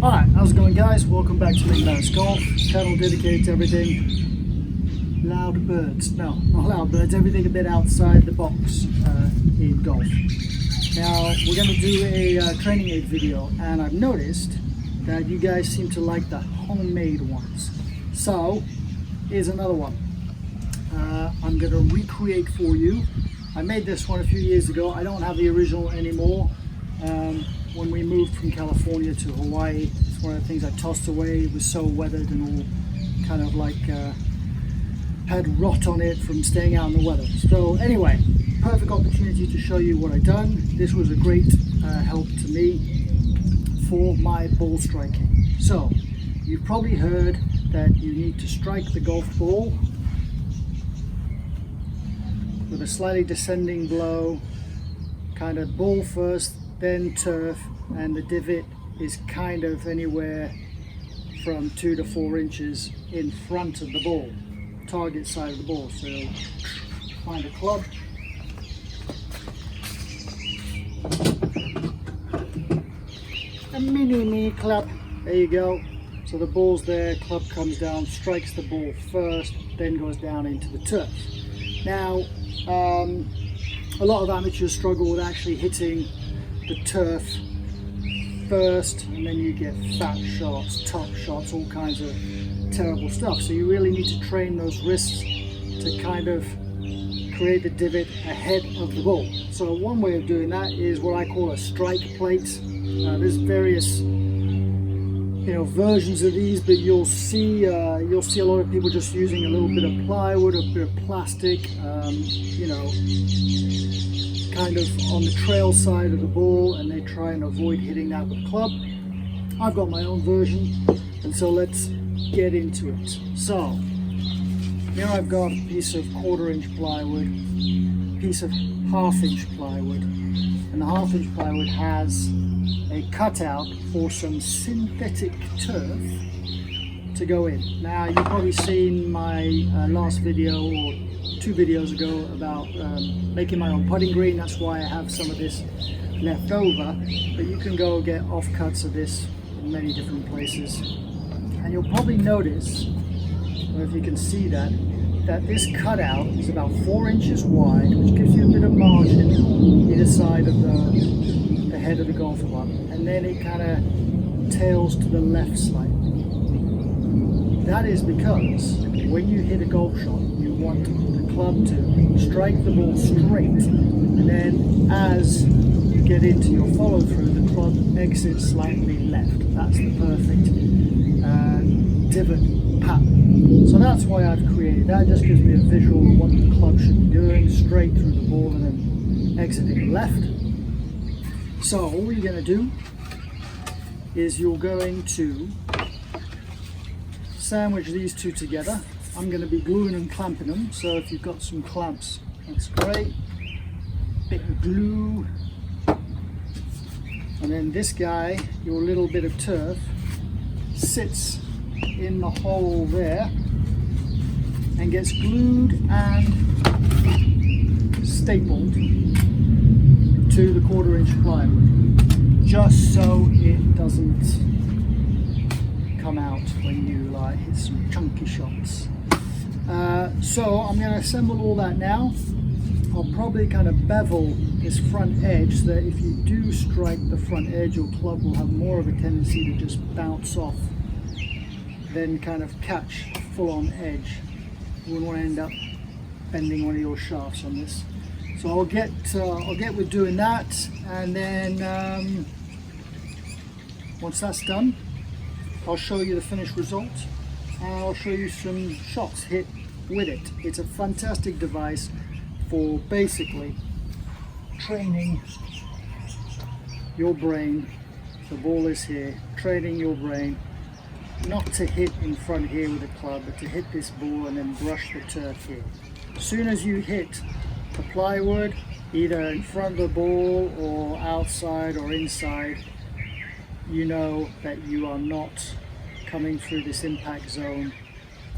Alright, how's it going guys? Welcome back to Migmatisgolf, channel dedicated to everything loud birds. No, not loud birds, everything a bit outside the box in golf. Now, we're going to do a training aid video, and I've noticed that you guys seem to like the homemade ones. So, here's another one. I'm going to recreate for you. I made this one a few years ago. I don't have the original anymore. When we moved from California to Hawaii, it's one of the things I tossed away. It was so weathered and all kind of like had rot on it from staying out in the weather. So anyway, perfect opportunity to show you what I've done. This was a great help to me for my ball striking. So you've probably heard that you need to strike the golf ball with a slightly descending blow, kind of ball first, then turf, and the divot is kind of anywhere from 2 to 4 inches in front of the ball, target side of the ball. So find a club, a mini club, there you go. So the ball's there, club comes down, strikes the ball first, then goes down into the turf. Now a lot of amateurs struggle with actually hitting the turf first, and then you get fat shots, top shots, all kinds of terrible stuff. So you really need to train those wrists to kind of create the divot ahead of the ball. So one way of doing that is what I call a strike plate. There's various versions of these, but you'll see a lot of people just using a little bit of plywood, a bit of plastic, kind of on the trail side of the ball, and they try and avoid hitting that with a club. I've got my own version, and so let's get into it. So here I've got a piece of 1/4 inch plywood, piece of 1/2 inch plywood, and the 1/2 inch plywood has a cutout for some synthetic turf to go in. Now you've probably seen my last video or 2 videos ago about making my own putting green. That's why I have some of this left over, but you can go get offcuts of this in many different places, and you'll probably notice, or if you can see that this cutout is about 4 inches wide, which gives you a bit of margin either side of the head of the golf club, and then it kind of tails to the left slightly. That is because when you hit a golf shot, you want the club to strike the ball straight, and then as you get into your follow through, the club exits slightly left. That's the perfect divot pattern. So that's why I've created that. Just gives me a visual of what the club should be doing, straight through the ball and then exiting left. So all you're going to do is you're going to sandwich these two together. I'm going to be gluing and clamping them, so if you've got some clamps, that's great. Bit of glue, and then this guy, your little bit of turf, sits in the hole there and gets glued and stapled to the 1/4 inch plywood, just so it doesn't come out when you hit some chunky shots. So I'm going to assemble all that now. I'll probably kind of bevel this front edge so that if you do strike the front edge, your club will have more of a tendency to just bounce off than kind of catch full-on edge. You wouldn't want to end up bending one of your shafts on this. So I'll get with doing that, and then once that's done, I'll show you the finished result, and I'll show you some shots hit with it. It's a fantastic device for basically training your brain. The ball is here, training your brain not to hit in front here with a club, but to hit this ball and then brush the turf here. As soon as you hit the plywood, either in front of the ball or outside or inside, you know that you are not coming through this impact zone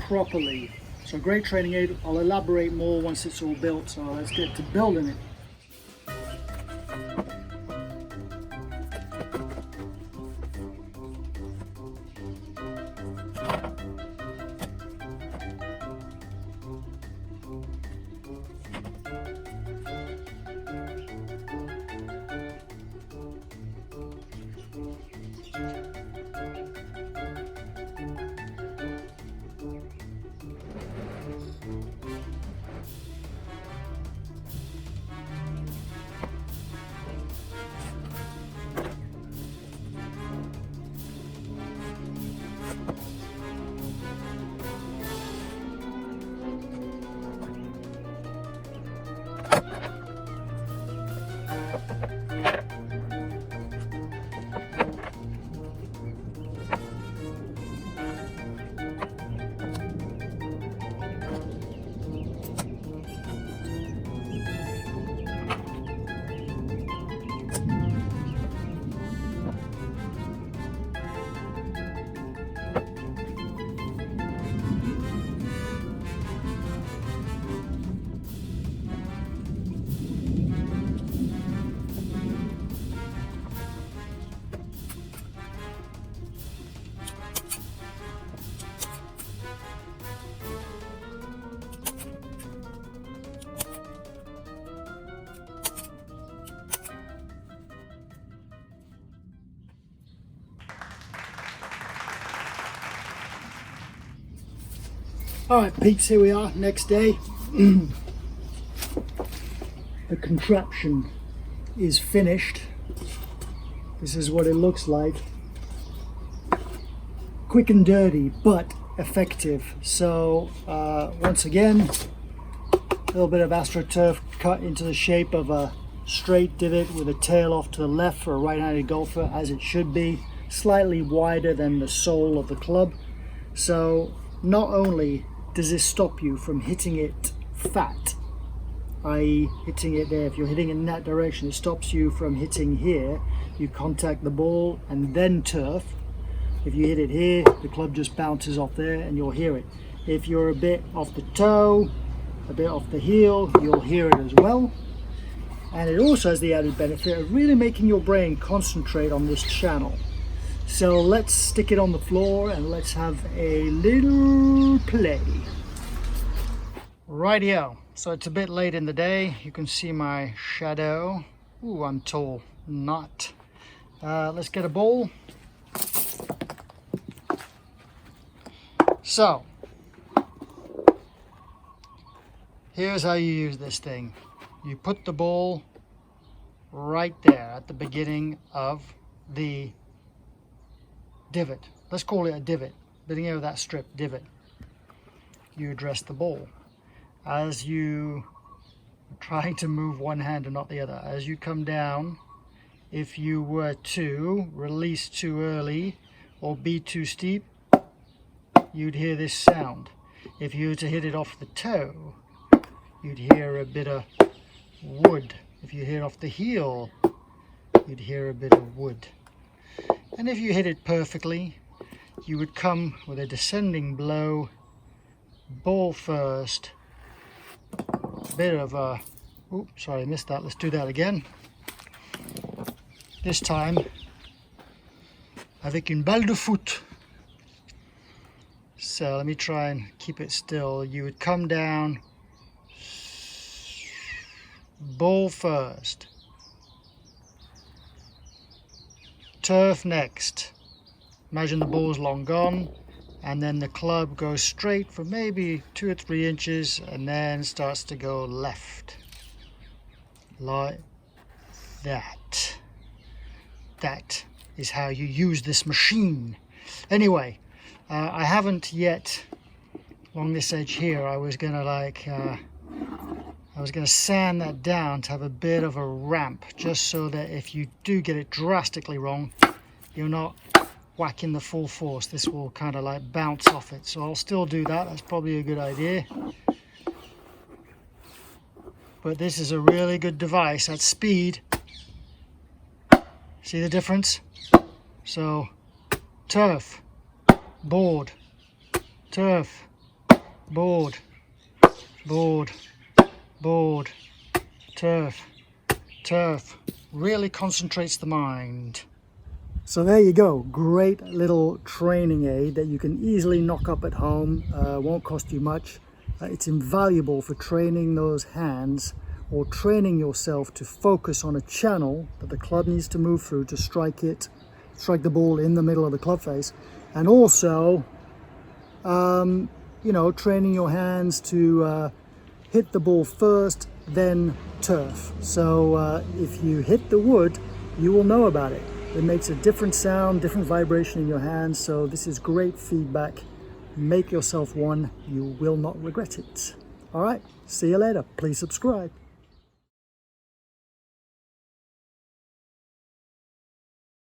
properly. So great training aid. I'll elaborate more once it's all built, so let's get to building it. Alright peeps, here we are, next day. The contraption is finished. This is what it looks like. Quick and dirty, but effective. So once again, a little bit of AstroTurf cut into the shape of a straight divot with a tail off to the left for a right-handed golfer, as it should be, slightly wider than the sole of the club. So not only does this stop you from hitting it fat, i.e. hitting it there, if you're hitting in that direction, it stops you from hitting here. You contact the ball and then turf. If you hit it here, the club just bounces off there and you'll hear it. If you're a bit off the toe, a bit off the heel, you'll hear it as well. And it also has the added benefit of really making your brain concentrate on this channel. So let's stick it on the floor and let's have a little play. Rightio, so it's a bit late in the day. You can see my shadow. Ooh, I'm tall, not. Let's get a ball. So, here's how you use this thing. You put the ball right there at the beginning of the divot. Let's call it a divot. Beginning of that strip, divot. You address the ball. As you are trying to move one hand and not the other, as you come down, if you were to release too early or be too steep, you'd hear this sound. If you were to hit it off the toe, you'd hear a bit of wood. If you hit off the heel, you'd hear a bit of wood. And if you hit it perfectly, you would come with a descending blow, ball first, bit of a, oops, sorry, I missed that. Let's do that again. This time, avec une balle de foot. So let me try and keep it still. You would come down, ball first, turf next. Imagine the ball's long gone, and then the club goes straight for maybe 2 or 3 inches and then starts to go left. Like that. That is how you use this machine. Anyway, I haven't yet, along this edge here, I was gonna sand that down to have a bit of a ramp, just so that if you do get it drastically wrong, you're not whacking the full force. This will kind of like bounce off it. So I'll still do that. That's probably a good idea. But this is a really good device at speed. See the difference? So turf, board, turf, board, board, board, turf, turf. Really concentrates the mind. So there you go, great little training aid that you can easily knock up at home, won't cost you much. It's invaluable for training those hands or training yourself to focus on a channel that the club needs to move through to strike the ball in the middle of the club face. And also, you know, training your hands to hit the ball first, then turf. So if you hit the wood, you will know about it. It makes a different sound, different vibration in your hands, so this is great feedback. Make yourself one, you will not regret it. All right, see you later. Please subscribe.